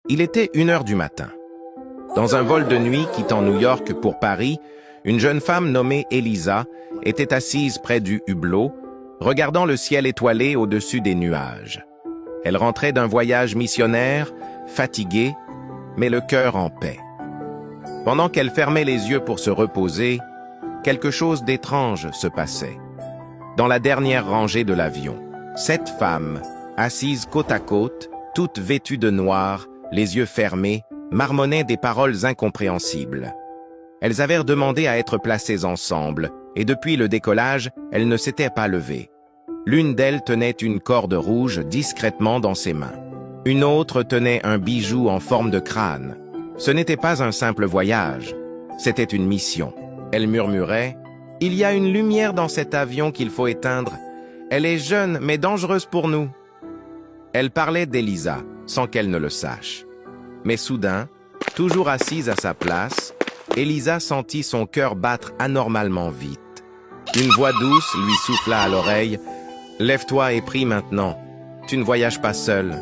Il était 1 heure du matin. Dans un vol de nuit quittant New York pour Paris, une jeune femme nommée Elisa était assise près du hublot, regardant le ciel étoilé au-dessus des nuages. Elle rentrait d'un voyage missionnaire, fatiguée, mais le cœur en paix. Pendant qu'elle fermait les yeux pour se reposer, quelque chose d'étrange se passait. Dans la dernière rangée de l'avion, 7 femmes, assises côte à côte, toutes vêtues de noir, les yeux fermés, marmonnaient des paroles incompréhensibles. Elles avaient demandé à être placées ensemble, et depuis le décollage, elles ne s'étaient pas levées. L'une d'elles tenait une corde rouge discrètement dans ses mains. Une autre tenait un bijou en forme de crâne. Ce n'était pas un simple voyage, c'était une mission. Elle murmurait « Il y a une lumière dans cet avion qu'il faut éteindre. Elle est jeune, mais dangereuse pour nous. » Elle parlait d'Elisa, sans qu'elle ne le sache. Mais soudain, toujours assise à sa place, Elisa sentit son cœur battre anormalement vite. Une voix douce lui souffla à l'oreille « Lève-toi et prie maintenant. Tu ne voyages pas seule. »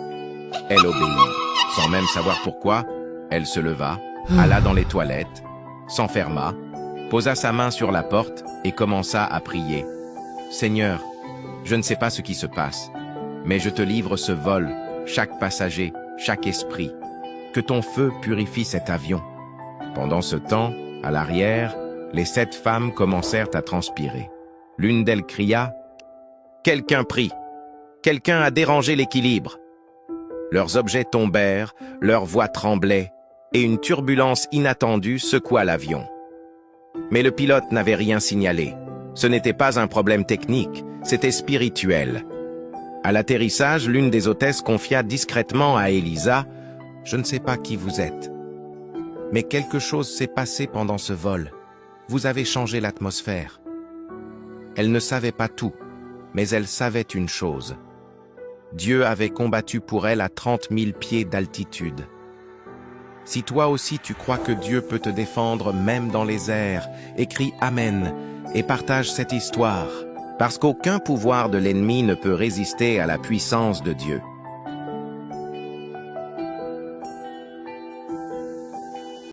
Elle obéit. Sans même savoir pourquoi, elle se leva, alla dans les toilettes, s'enferma, posa sa main sur la porte et commença à prier. « Seigneur, je ne sais pas ce qui se passe, mais je te livre ce vol, chaque passager, chaque esprit. Que ton feu purifie cet avion. » Pendant ce temps, à l'arrière, les 7 femmes commencèrent à transpirer. L'une d'elles cria « Quelqu'un prie! Quelqu'un a dérangé l'équilibre !» Leurs objets tombèrent, leurs voix tremblaient, et une turbulence inattendue secoua l'avion. Mais le pilote n'avait rien signalé. Ce n'était pas un problème technique, c'était spirituel. À l'atterrissage, l'une des hôtesses confia discrètement à Elisa « Je ne sais pas qui vous êtes, mais quelque chose s'est passé pendant ce vol. Vous avez changé l'atmosphère. » Elle ne savait pas tout, mais elle savait une chose. Dieu avait combattu pour elle à 30 000 pieds d'altitude. Si toi aussi tu crois que Dieu peut te défendre même dans les airs, écris Amen et partage cette histoire, parce qu'aucun pouvoir de l'ennemi ne peut résister à la puissance de Dieu.